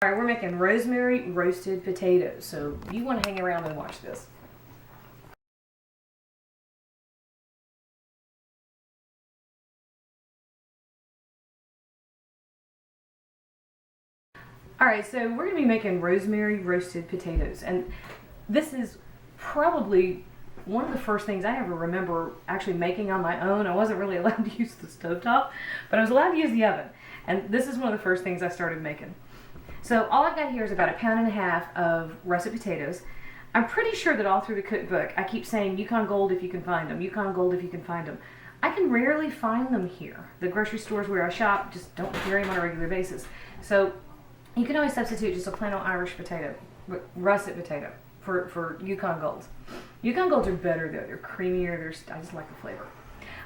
All right, we're making rosemary roasted potatoes, so you want to hang around and watch this. All right, so we're going to be making rosemary roasted potatoes, and this is probably one of the first things I ever remember actually making on my own. I wasn't really allowed to use the stovetop, but I was allowed to use the oven, and this is one of the first things I started making. So all I've got here is about 1.5 pounds of russet potatoes. I'm pretty sure that all through the cookbook I keep saying Yukon Gold if you can find them, Yukon Gold if you can find them. I can rarely find them here. The grocery stores where I shop just don't carry them on a regular basis. So you can always substitute just a plain old Irish potato, russet potato, for Yukon Golds. Yukon Golds are better though. They're creamier. I just like the flavor.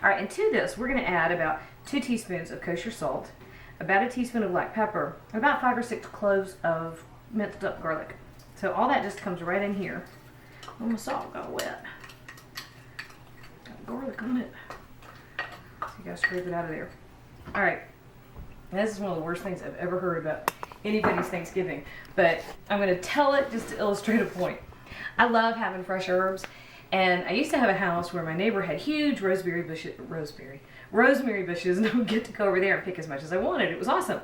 All right, and to this we're going to add about 2 teaspoons of kosher salt, about a teaspoon of black pepper, and about 5 or 6 cloves of minced up garlic. So all that just comes right in here. Oh, my salt got wet. Got garlic on it. So you gotta scrape it out of there. All right, this is one of the worst things I've ever heard about anybody's Thanksgiving, but I'm going to tell it just to illustrate a point. I love having fresh herbs, and I used to have a house where my neighbor had huge rosemary bushes, and I would get to go over there and pick as much as I wanted. It was awesome.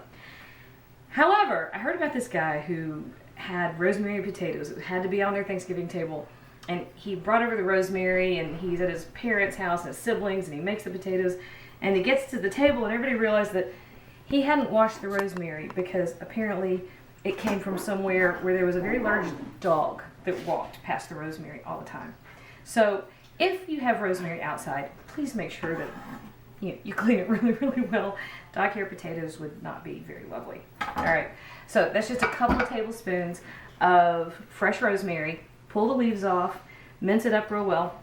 However, I heard about this guy who had rosemary potatoes. It had to be on their Thanksgiving table, and he brought over the rosemary, and he's at his parents' house and his siblings, and he makes the potatoes, and he gets to the table, and everybody realized that he hadn't washed the rosemary because apparently it came from somewhere where there was a very large dog that walked past the rosemary all the time. So if you have rosemary outside, please make sure that you clean it really, really well. Dog-hair potatoes would not be very lovely. All right, so that's just a couple of tablespoons of fresh rosemary. Pull the leaves off, mince it up real well.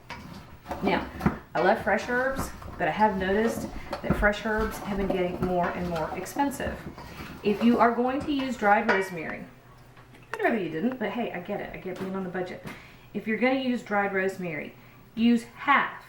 Now, I love fresh herbs, but I have noticed that fresh herbs have been getting more and more expensive. If you are going to use dried rosemary, I'd rather you didn't, but hey, I get it. I get being on the budget. If you're going to use dried rosemary, use half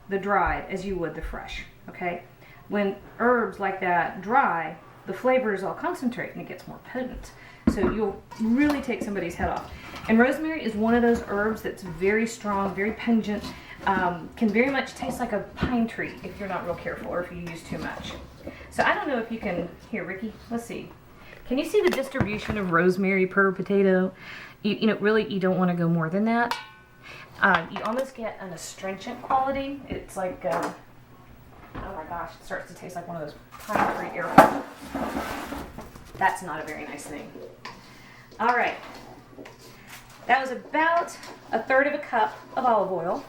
the dried as you would the fresh, okay? When herbs like that dry, the flavors all concentrate and it gets more potent. So you'll really take somebody's head off. And rosemary is one of those herbs that's very strong, very pungent, can very much taste like a pine tree if you're not real careful or if you use too much. So I don't know if you can, here Ricky, let's see. Can you see the distribution of rosemary per potato? You know, really you don't want to go more than that. You almost get an astringent quality. It's like, oh my gosh, it starts to taste like one of those pine tree air horns. That's not a very nice thing. All right, that was about 1/3 cup of olive oil.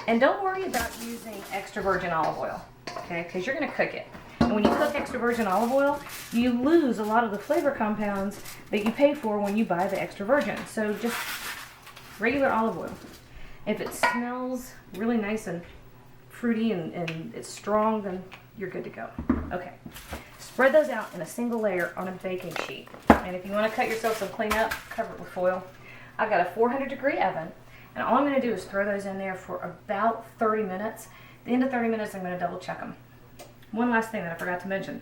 And don't worry about using extra virgin olive oil, okay, because you're going to cook it. And when you cook extra virgin olive oil, you lose a lot of the flavor compounds that you pay for when you buy the extra virgin. So just regular olive oil. If it smells really nice and fruity and it's strong, then you're good to go. Okay. Spread those out in a single layer on a baking sheet. And if you want to cut yourself some cleanup, cover it with foil. I've got a 400-degree oven, and all I'm going to do is throw those in there for about 30 minutes. At the end of 30 minutes, I'm going to double check them. One last thing that I forgot to mention.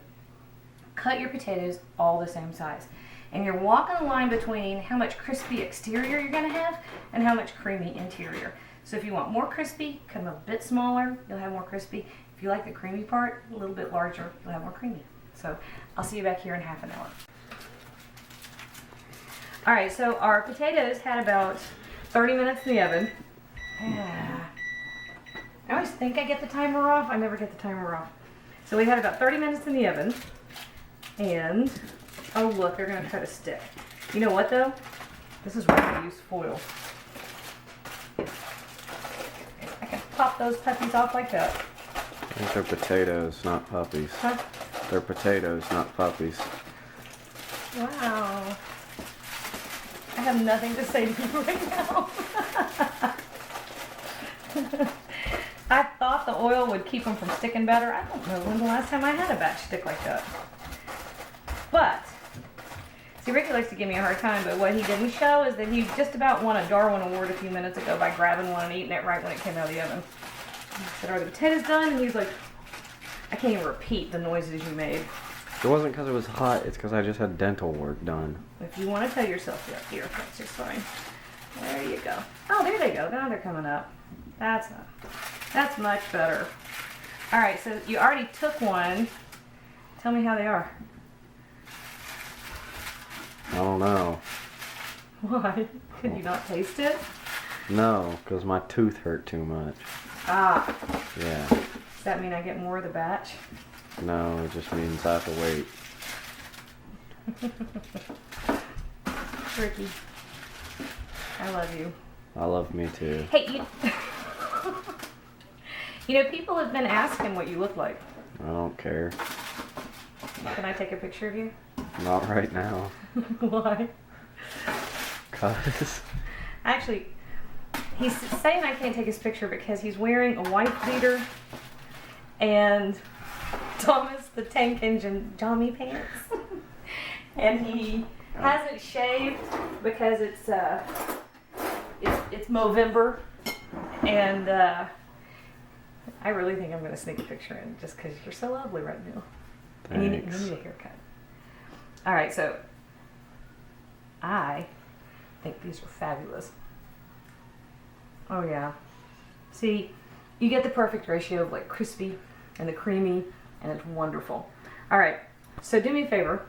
Cut your potatoes all the same size. And you're walking the line between how much crispy exterior you're going to have and how much creamy interior. So if you want more crispy, cut them a bit smaller, you'll have more crispy. If you like the creamy part, a little bit larger, you'll have more creamy. So I'll see you back here in half an hour. All right, so our potatoes had about 30 minutes in the oven. Yeah. I always think I get the timer off. I never get the timer off. So we had about 30 minutes in the oven. And, oh look, they're going to try to stick. You know what though? This is why I use foil. I can pop those puppies off like that. I think they're potatoes, not puppies. Huh? They're potatoes, not puppies. Wow. I have nothing to say to you right now. I thought the oil would keep them from sticking better. I don't know when the last time I had a batch stick like that. But, see, Ricky likes to give me a hard time, but what he didn't show is that he just about won a Darwin Award a few minutes ago by grabbing one and eating it right when it came out of the oven. I said, are the potatoes done? And he's like, I can't even repeat the noises you made. It wasn't because it was hot. It's because I just had dental work done. If you want to tell yourself here, that's just fine. There you go. Oh, there they go. Now they're coming up. That's much better. All right, so you already took one. Tell me how they are. I don't know. Why? Could you not taste it? No, because my tooth hurt too much. Ah. Yeah. Does that mean I get more of the batch? No, it just means I have to wait. Ricky, I love you. I love me too. Hey, you know, people have been asking what you look like. I don't care. Can I take a picture of you? Not right now. Why? Cause Actually, he's saying I can't take his picture because he's wearing a wife beater and Thomas the Tank Engine Johnny pants. And he hasn't shaved because it's Movember, and I really think I'm going to sneak a picture in just because you're so lovely right now. And you need a haircut. All right, so I think these are fabulous. Oh yeah. See, you get the perfect ratio of like crispy and the creamy, and it's wonderful. All right, so do me a favor.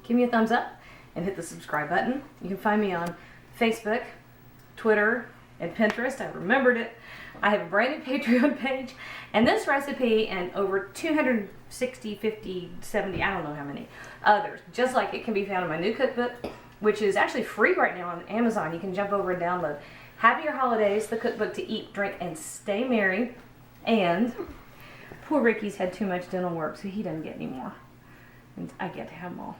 Give me a thumbs up and hit the subscribe button. You can find me on Facebook, Twitter, and Pinterest. I remembered it. I have a brand new Patreon page, and this recipe and over 260, 50, 70, I don't know how many others, just like it, can be found in my new cookbook, which is actually free right now on Amazon. You can jump over and download Happier Holidays, the cookbook to eat, drink, and stay merry. And poor Ricky's had too much dental work, so he doesn't get any more. And I get to have them all.